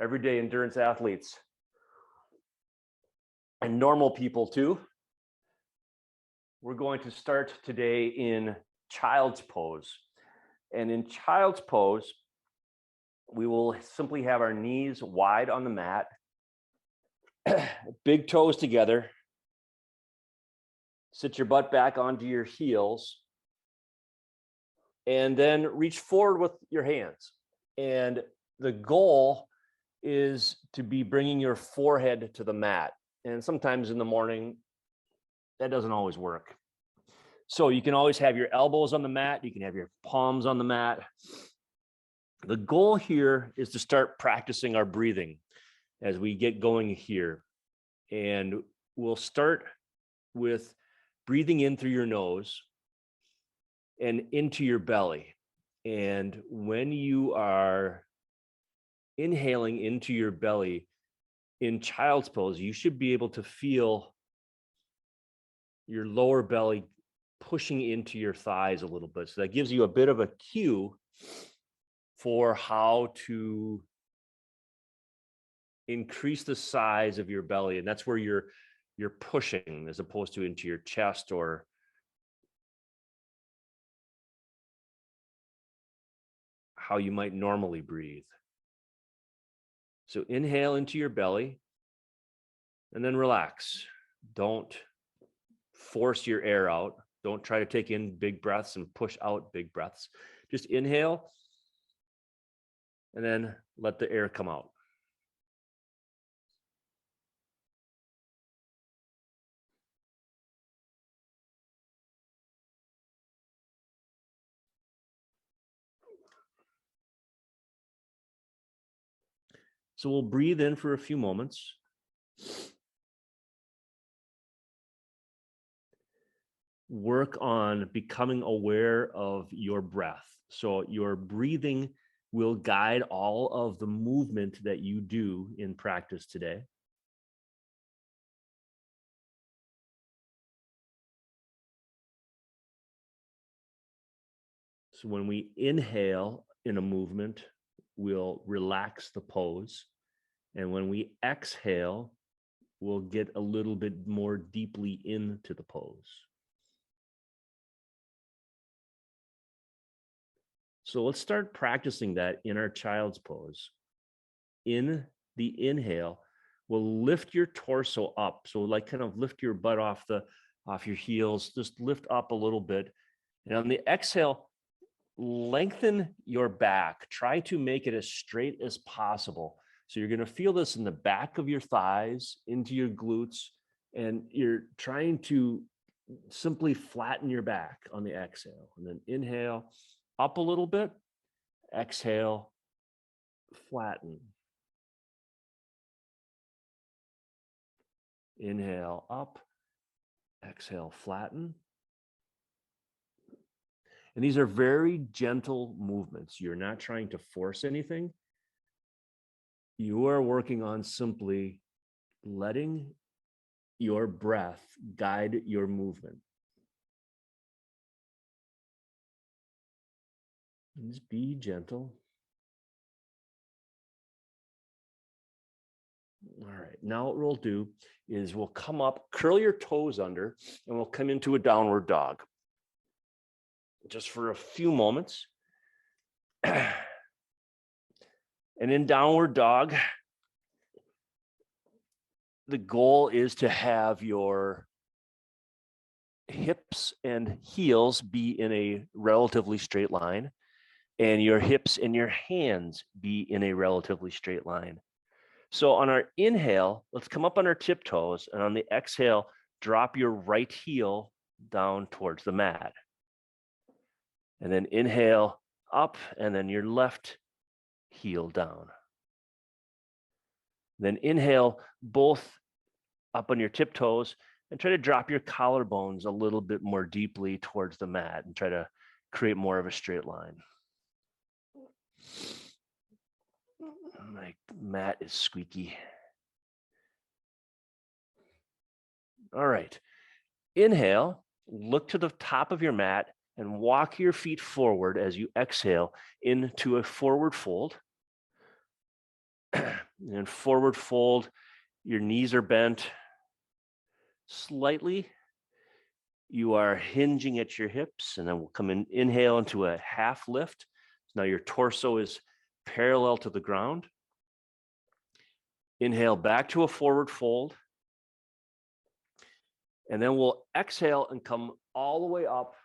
everyday endurance athletes, and normal people too. We're going to start today in child's pose. And in child's pose, we will simply have our knees wide on the mat, big toes together. Sit your butt back onto your heels, and then reach forward with your hands. And the goal is to be bringing your forehead to the mat. And sometimes in the morning, that doesn't always work. So you can always have your elbows on the mat. You can have your palms on the mat. The goal here is to start practicing our breathing as we get going here. And we'll start with breathing in through your nose and into your belly. And when you are inhaling into your belly in child's pose, you should be able to feel your lower belly pushing into your thighs a little bit. So that gives you a bit of a cue for how to increase the size of your belly. And that's where you're pushing as opposed to into your chest or how you might normally breathe. So inhale into your belly and then relax. Don't force your air out. Don't try to take in big breaths and push out big breaths. Just inhale and then let the air come out. So we'll breathe in for a few moments. Work on becoming aware of your breath. So your breathing will guide all of the movement that you do in practice today. So when we inhale in a movement, we'll relax the pose. And when we exhale, we'll get a little bit more deeply into the pose. So let's start practicing that in our child's pose. In the inhale, we'll lift your torso up. So like kind of lift your butt off your heels, just lift up a little bit. And on the exhale, lengthen your back. Try to make it as straight as possible. So you're going to feel this in the back of your thighs, into your glutes, and you're trying to simply flatten your back on the exhale. And then inhale up a little bit, exhale, flatten. Inhale up, exhale, flatten. And these are very gentle movements. You're not trying to force anything. You are working on simply letting your breath guide your movement. Just be gentle. All right, now what we'll do is we'll come up, curl your toes under, and we'll come into a downward dog. Just for a few moments. And in downward dog, the goal is to have your hips and heels be in a relatively straight line, and your hips and your hands be in a relatively straight line. So on our inhale, let's come up on our tiptoes, and on the exhale, drop your right heel down towards the mat. And then inhale up, and then your left heel down. Then inhale both up on your tiptoes and try to drop your collarbones a little bit more deeply towards the mat and try to create more of a straight line. My mat is squeaky. All right. Inhale, look to the top of your mat and walk your feet forward as you exhale into a forward fold. And forward fold, your knees are bent slightly. You are hinging at your hips, and then we'll come in, inhale into a half lift. So now your torso is parallel to the ground. Inhale back to a forward fold. And then we'll exhale and come all the way up.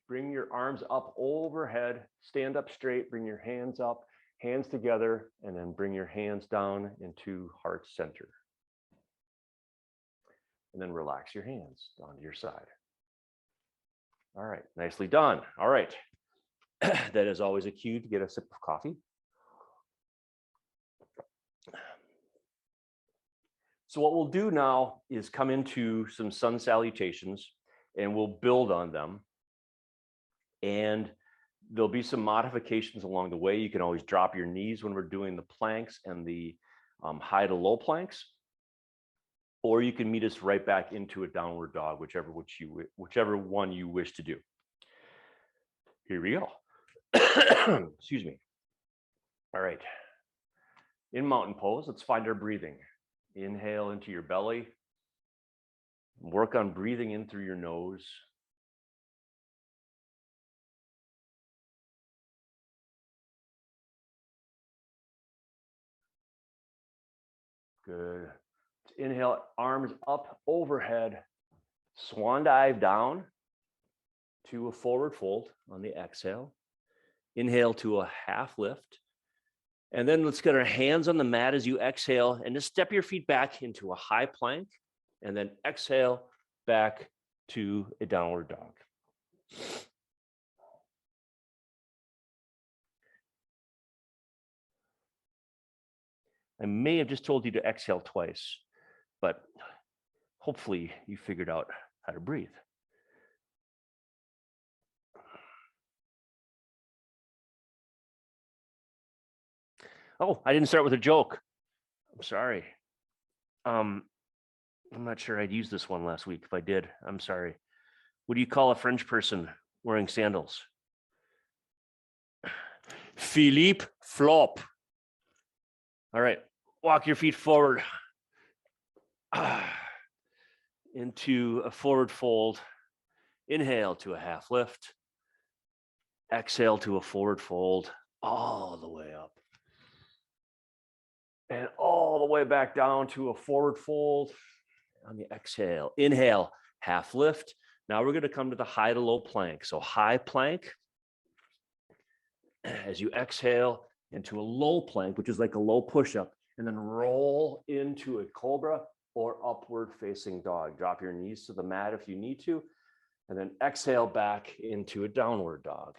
Bring your arms up overhead, stand up straight, bring your hands up, hands together, and then bring your hands down into heart center. And then relax your hands down to your side. All right, nicely done. All right. That is always a cue to get a sip of coffee. So what we'll do now is come into some sun salutations, and we'll build on them. And there'll be some modifications along the way. You can always drop your knees when we're doing the planks and the high to low planks, or you can meet us right back into a downward dog, whichever one you wish to do. Here we go. Excuse me. All right. In mountain pose, let's find our breathing. Inhale into your belly. Work on breathing in through your nose. Good. Inhale, arms up overhead. Swan dive down to a forward fold on the exhale. Inhale to a half lift. And then let's get our hands on the mat as you exhale, and just step your feet back into a high plank, and then exhale back to a downward dog. I may have just told you to exhale twice, but hopefully you figured out how to breathe. Oh, I didn't start with a joke. I'm sorry. I'm not sure I'd used this one last week. If I did, I'm sorry. What do you call a French person wearing sandals? Philippe Flop. All right, walk your feet forward into a forward fold. Inhale to a half lift. Exhale to a forward fold all the way up. And all the way back down to a forward fold on the exhale. Inhale, half lift. Now we're going to come to the high to low plank. So high plank, as you exhale into a low plank, which is like a low push-up, and then roll into a cobra or upward facing dog. Drop your knees to the mat if you need to, and then exhale back into a downward dog.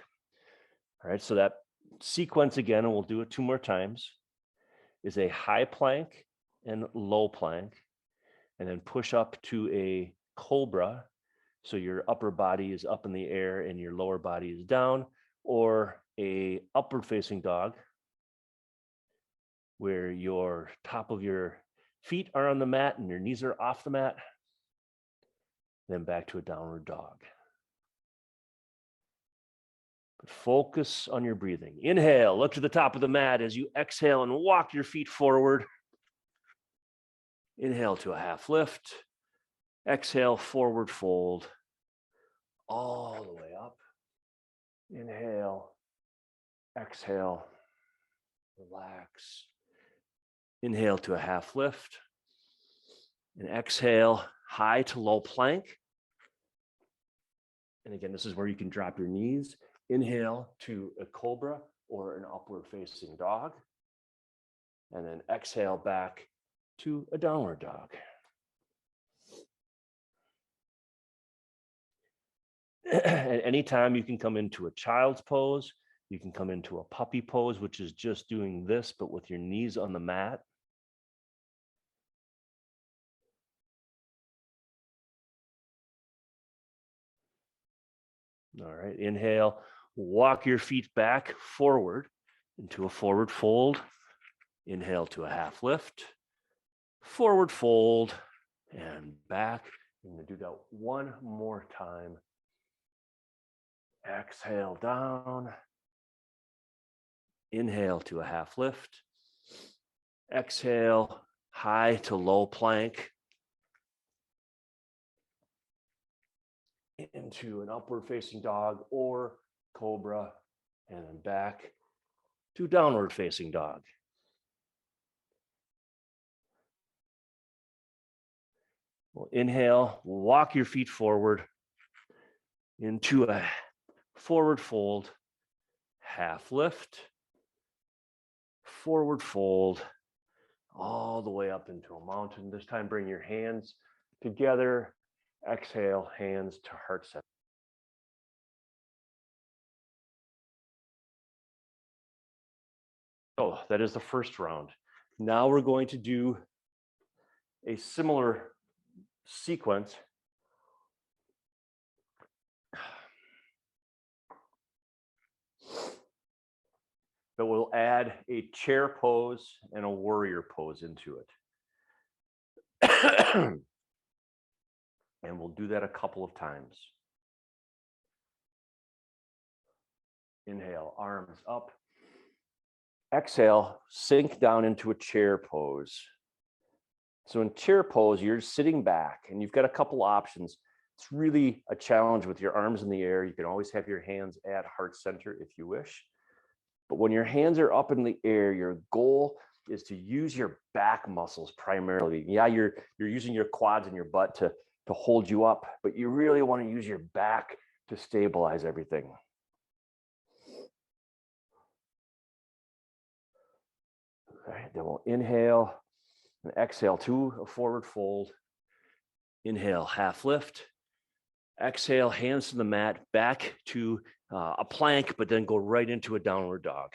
All right, so that sequence again, and we'll do it 2 more times, is a high plank and low plank, and then push up to a cobra. So your upper body is up in the air and your lower body is down, or a upward facing dog where your top of your feet are on the mat and your knees are off the mat. Then back to a downward dog. But focus on your breathing. Inhale, look to the top of the mat as you exhale and walk your feet forward. Inhale to a half lift. Exhale, forward fold all the way up. Inhale, exhale, relax. Inhale to a half lift. And exhale, high to low plank. And again, this is where you can drop your knees. Inhale to a cobra or an upward facing dog. And then exhale back to a downward dog. At any time you can come into a child's pose. You can come into a puppy pose, which is just doing this, but with your knees on the mat. All right, inhale, walk your feet back forward into a forward fold. Inhale to a half lift, forward fold, and back. I'm going to do that 1 more time. Exhale down. Inhale to a half lift. Exhale, high to low plank. Into an upward facing dog or cobra, and then back to downward facing dog. We'll inhale, walk your feet forward into a forward fold, half lift, forward fold, all the way up into a mountain. This time, bring your hands together. Exhale, hands to heart center. So that is the first round. Now we're going to do a similar sequence. But we'll add a chair pose and a warrior pose into it. And we'll do that a couple of times. Inhale, arms up. Exhale, sink down into a chair pose. So in chair pose, you're sitting back and you've got a couple options. It's really a challenge with your arms in the air. You can always have your hands at heart center if you wish. But when your hands are up in the air, your goal is to use your back muscles primarily. Yeah, you're using your quads and your butt to hold you up, but you really want to use your back to stabilize everything. Okay, then we'll inhale and exhale to a forward fold. Inhale, half lift. Exhale, hands to the mat, back to a plank, but then go right into a downward dog.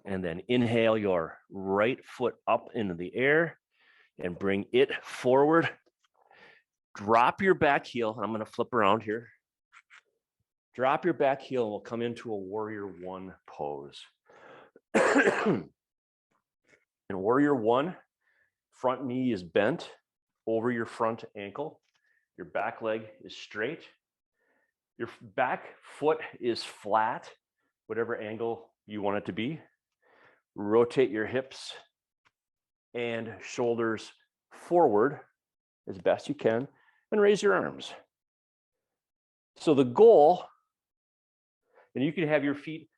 And then inhale your right foot up into the air and bring it forward. Drop your back heel. I'm going to flip around here. Drop your back heel and we'll come into a warrior one pose. In warrior one, front knee is bent over your front ankle. Your back leg is straight. Your back foot is flat, whatever angle you want it to be. Rotate your hips and shoulders forward as best you can and raise your arms. So the goal, and you can have your feet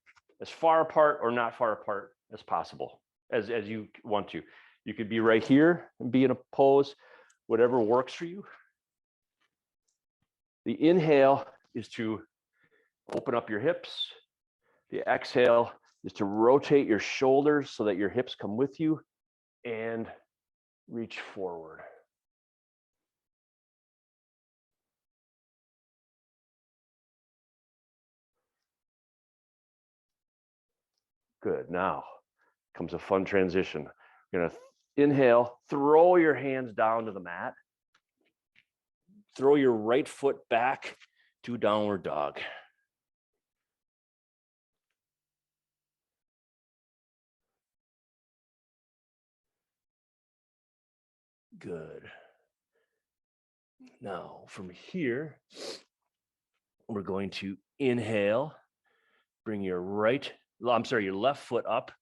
as far apart or not far apart as possible, as you want to. You could be right here and be in a pose, whatever works for you. The inhale is to open up your hips. The exhale is to rotate your shoulders so that your hips come with you and reach forward. Good. Now comes a fun transition. You're going to inhale, throw your hands down to the mat. Throw your right foot back to downward dog. Good. Now from here, we're going to inhale, bring your left foot up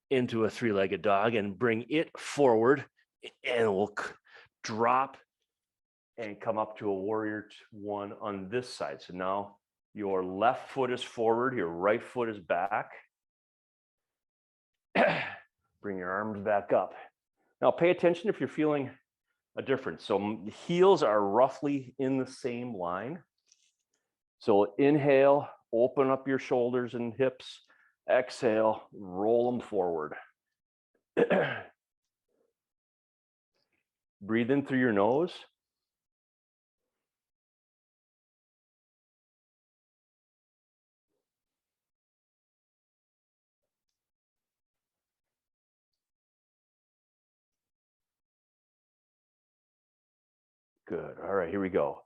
into a three-legged dog and bring it forward, and we'll drop and come up to a warrior one on this side. So now your left foot is forward, your right foot is back. Bring your arms back up. Now pay attention if you're feeling a difference. So the heels are roughly in the same line. So inhale, open up your shoulders and hips. Exhale, roll them forward. Breathe in through your nose. Good. All right, here we go.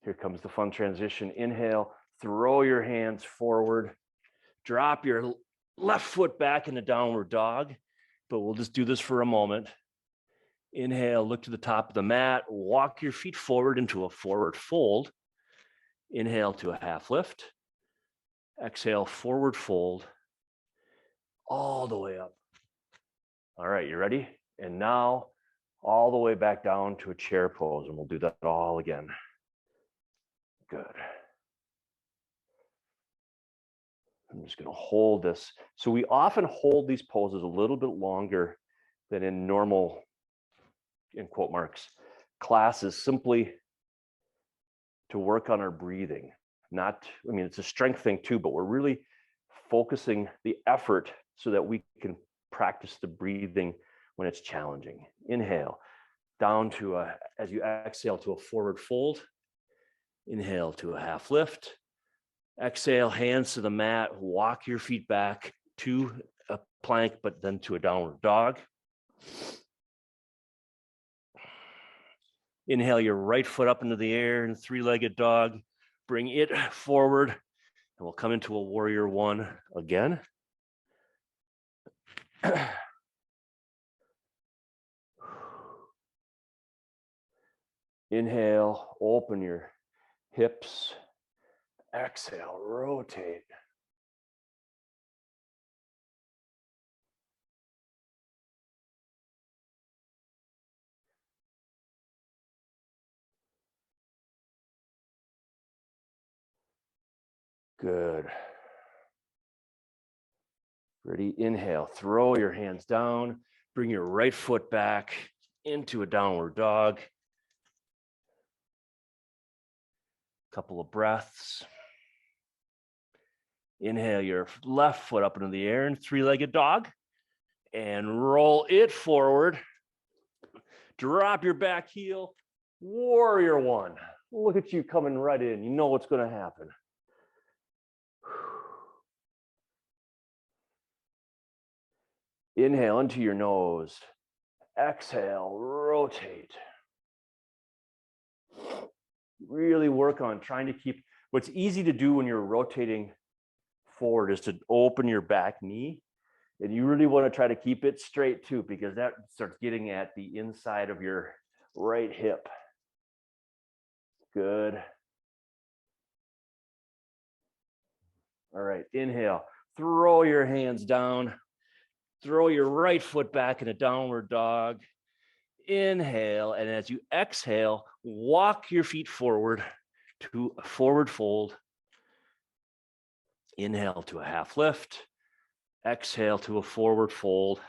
Here comes the fun transition. Inhale, throw your hands forward. Drop your left foot back in a downward dog, but we'll just do this for a moment. Inhale, look to the top of the mat, walk your feet forward into a forward fold. Inhale to a half lift. Exhale, forward fold, all the way up. All right, you ready? And now all the way back down to a chair pose, and we'll do that all again. Good. I'm just going to hold this. So we often hold these poses a little bit longer than in normal, in quote marks, classes, simply to work on our breathing. Not, I mean, it's a strength thing too, but we're really focusing the effort so that we can practice the breathing when it's challenging. Inhale down to a, as you exhale, to a forward fold. Inhale to a half lift. Exhale, hands to the mat, walk your feet back to a plank, but then to a downward dog. Inhale your right foot up into the air in three-legged dog. Bring it forward, and we'll come into a warrior one again. Inhale, open your hips. Exhale, rotate. Good. Ready? Inhale, throw your hands down, bring your right foot back into a downward dog. Couple of breaths. Inhale your left foot up into the air in three-legged dog and roll it forward. Drop your back heel, warrior one. Look at you coming right in. You know what's going to happen. Inhale into your nose. Exhale, rotate. Really work on trying to keep, what's easy to do when you're rotating forward is to open your back knee. And you really want to try to keep it straight too, because that starts getting at the inside of your right hip. Good. All right, inhale, throw your hands down, throw your right foot back in a downward dog. Inhale, and as you exhale, walk your feet forward to a forward fold. Inhale to a half lift. Exhale to a forward fold.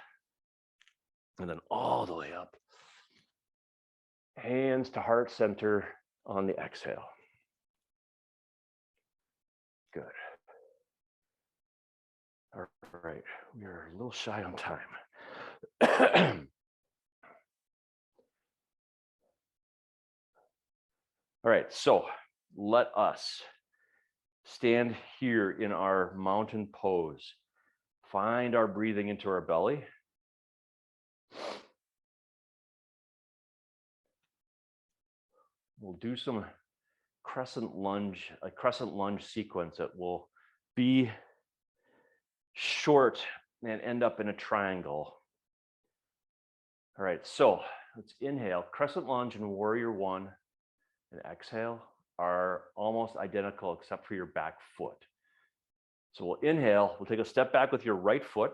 And then all the way up. Hands to heart center on the exhale. Good. All right, we are a little shy on time. All right, so let us stand here in our mountain pose. Find our breathing into our belly. We'll do some crescent lunge, a crescent lunge sequence that will be short and end up in a triangle. All right, so let's inhale. Crescent lunge and warrior one and exhale are almost identical except for your back foot. So we'll inhale, we'll take a step back with your right foot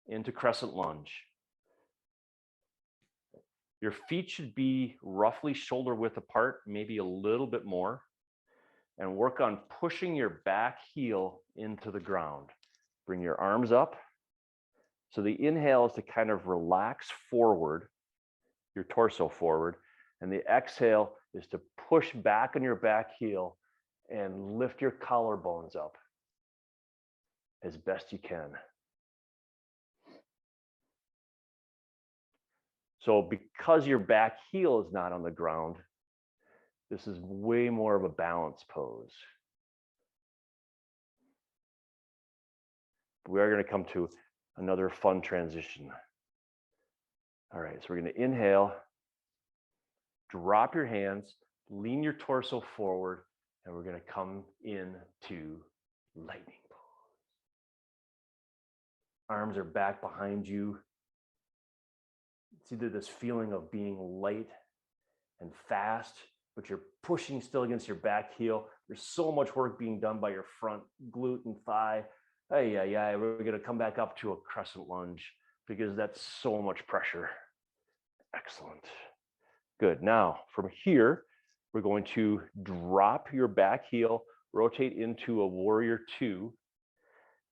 into crescent lunge. Your feet should be roughly shoulder width apart, maybe a little bit more, and work on pushing your back heel into the ground. Bring your arms up. So the inhale is to kind of relax forward, your torso forward, and the exhale is to push back on your back heel and lift your collarbones up as best you can. So because your back heel is not on the ground, this is way more of a balance pose. We are going to come to another fun transition. All right, so we're going to inhale, drop your hands, lean your torso forward, and we're going to come into lightning pose. Arms are back behind you. It's either this feeling of being light and fast, but you're pushing still against your back heel. There's so much work being done by your front glute and thigh. We're going to come back up to a crescent lunge because that's so much pressure. Excellent. Good. Now from here, we're going to drop your back heel, rotate into a warrior two,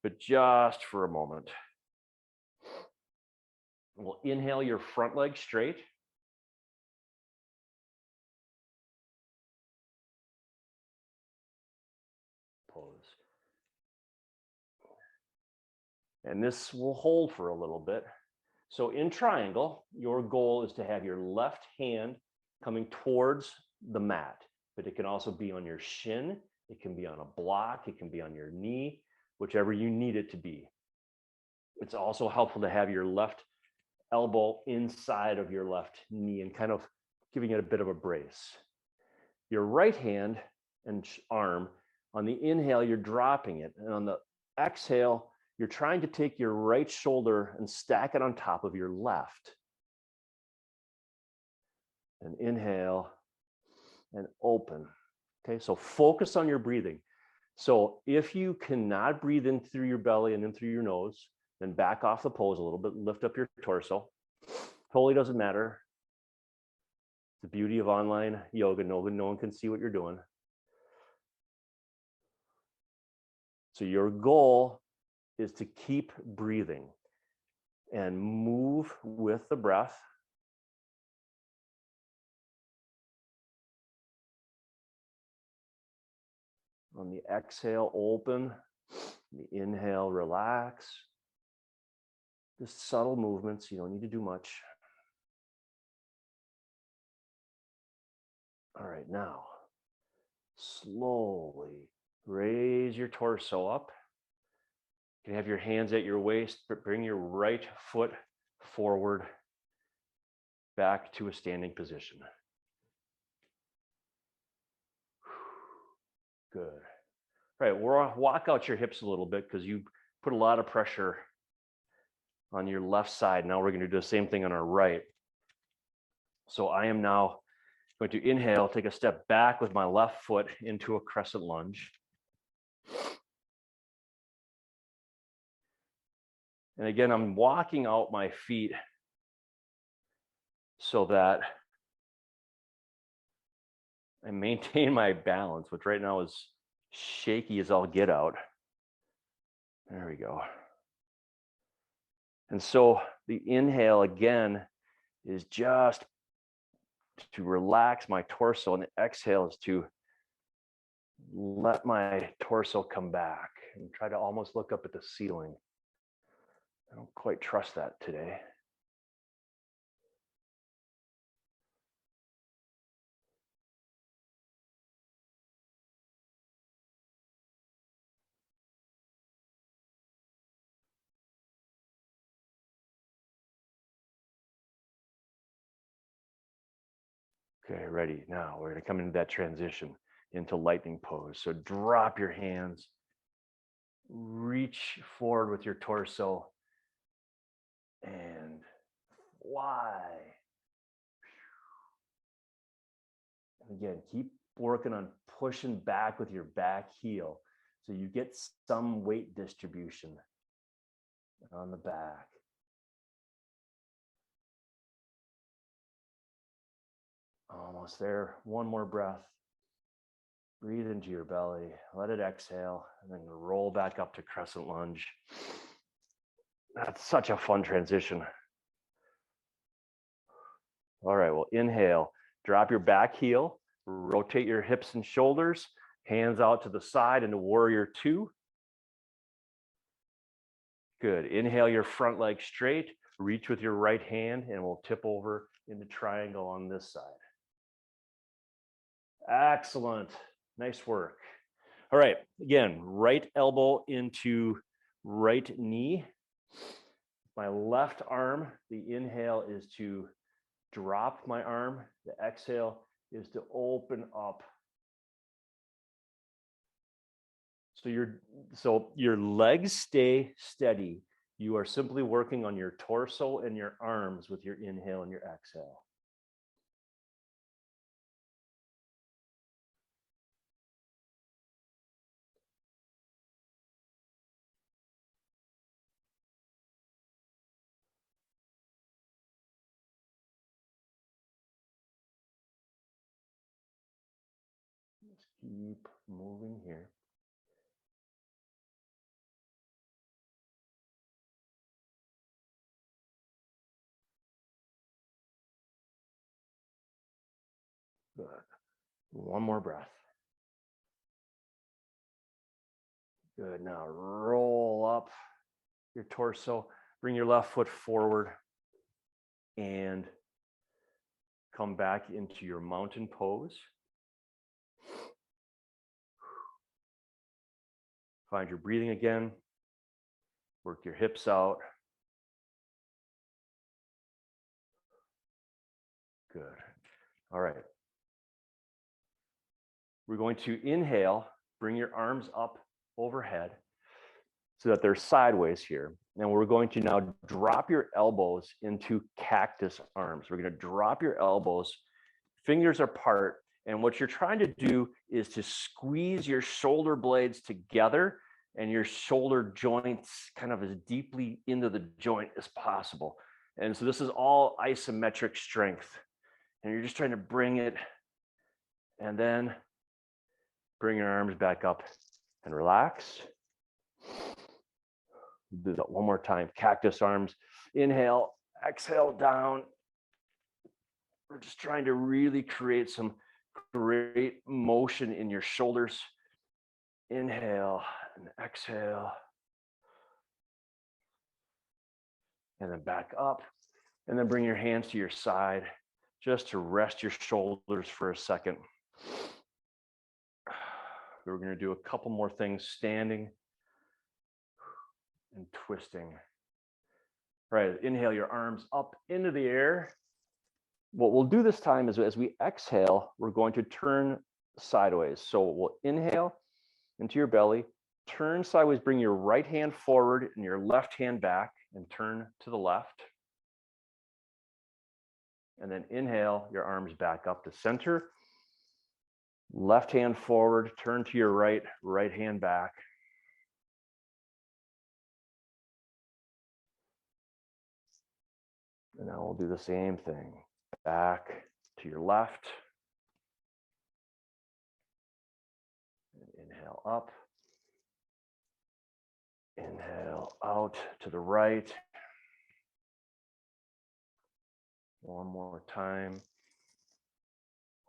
but just for a moment. We'll inhale your front leg straight. Pose. And this will hold for a little bit. So in triangle, your goal is to have your left hand coming towards the mat, but it can also be on your shin, it can be on a block, it can be on your knee, whichever you need it to be. It's also helpful to have your left elbow inside of your left knee and kind of giving it a bit of a brace. Your right hand and arm, on the inhale, you're dropping it. And on the exhale, you're trying to take your right shoulder and stack it on top of your left. And inhale and open. Okay, so focus on your breathing. So if you cannot breathe in through your belly and in through your nose, then back off the pose a little bit, lift up your torso. Totally doesn't matter. The beauty of online yoga, no one can see what you're doing. So your goal is to keep breathing and move with the breath. On the exhale, open. The inhale, relax. Just subtle movements. You don't need to do much. All right, now slowly raise your torso up. You can have your hands at your waist, but bring your right foot forward back to a standing position. Good. All right, we'll walk out your hips a little bit because you put a lot of pressure on your left side. Now we're going to do the same thing on our right. So I am now going to inhale, take a step back with my left foot into a crescent lunge. And again, I'm walking out my feet so that I maintain my balance, which right now is shaky as all get out. There we go. And so the inhale again is just to relax my torso, and the exhale is to let my torso come back and try to almost look up at the ceiling. I don't quite trust that today. Okay, ready. Now we're going to come into that transition into lightning pose. So drop your hands, reach forward with your torso, and fly. And again, keep working on pushing back with your back heel so you get some weight distribution on the back. Almost there. One more breath. Breathe into your belly, let it exhale, and then roll back up to crescent lunge. That's such a fun transition. All right, well, inhale, drop your back heel, rotate your hips and shoulders, hands out to the side into warrior two. Good. Inhale your front leg straight, reach with your right hand, and we'll tip over into triangle on this side. Excellent. Nice work. All right, again, right elbow into right knee. My left arm, the inhale is to drop my arm. The exhale is to open up. So your legs stay steady. You are simply working on your torso and your arms with your inhale and your exhale. Keep moving here. Good. One more breath. Good. Now roll up your torso. Bring your left foot forward and come back into your mountain pose. Find your breathing again. Work your hips out. Good. All right. We're going to inhale, bring your arms up overhead so that they're sideways here. And we're going to now drop your elbows into cactus arms. We're going to drop your elbows, fingers apart. And what you're trying to do is to squeeze your shoulder blades together and your shoulder joints kind of as deeply into the joint as possible. And so this is all isometric strength. And you're just trying to bring it and then bring your arms back up and relax. Do that one more time. Cactus arms. Inhale, exhale down. We're just trying to really create some great motion in your shoulders. Inhale and exhale. And then back up. And then bring your hands to your side just to rest your shoulders for a second. We're going to do a couple more things, standing and twisting. All right, inhale your arms up into the air. What we'll do this time is as we exhale, we're going to turn sideways. So we'll inhale into your belly, turn sideways, bring your right hand forward and your left hand back and turn to the left. And then inhale your arms back up to center. Left hand forward, turn to your right, right hand back. And now we'll do the same thing. Back to your left. And inhale up. Inhale out to the right. One more time.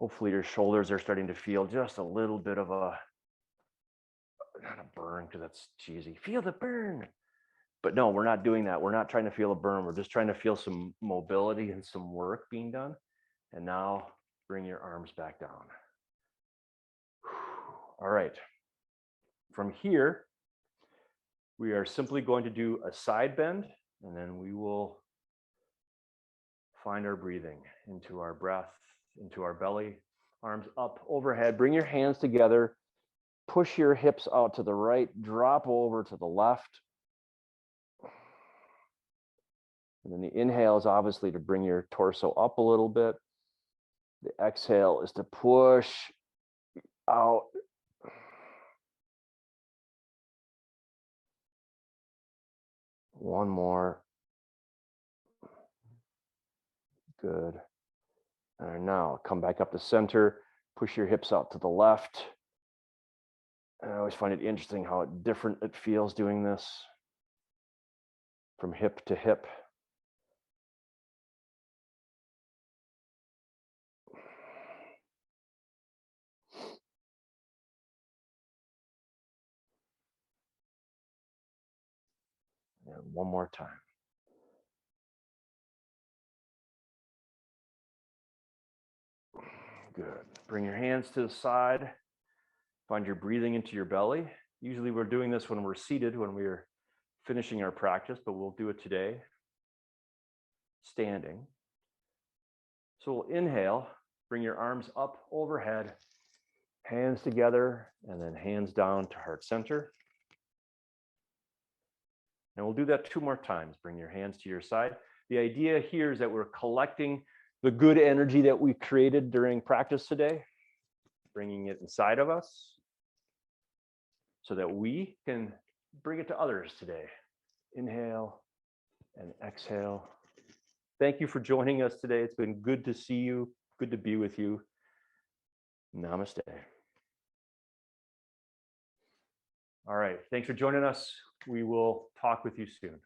Hopefully your shoulders are starting to feel just a little bit of a, not a burn because that's cheesy. Feel the burn. But no, we're not doing that. We're not trying to feel a burn. We're just trying to feel some mobility and some work being done. And now bring your arms back down. All right. From here, we are simply going to do a side bend, and then we will find our breathing into our breath, into our belly, arms up overhead. Bring your hands together. Push your hips out to the right. Drop over to the left. And then the inhale is obviously to bring your torso up a little bit. The exhale is to push out. One more. Good. And now come back up to center. Push your hips out to the left. And I always find it interesting how different it feels doing this from hip to hip. And one more time. Good. Bring your hands to the side. Find your breathing into your belly. Usually we're doing this when we're seated, when we're finishing our practice, but we'll do it today standing. So we'll inhale, bring your arms up overhead, hands together, and then hands down to heart center. And we'll do that 2 more times. Bring your hands to your side. The idea here is that we're collecting the good energy that we created during practice today, bringing it inside of us so that we can bring it to others today. Inhale and exhale. Thank you for joining us today. It's been good to see you, good to be with you. Namaste. All right. Thanks for joining us. We will talk with you soon.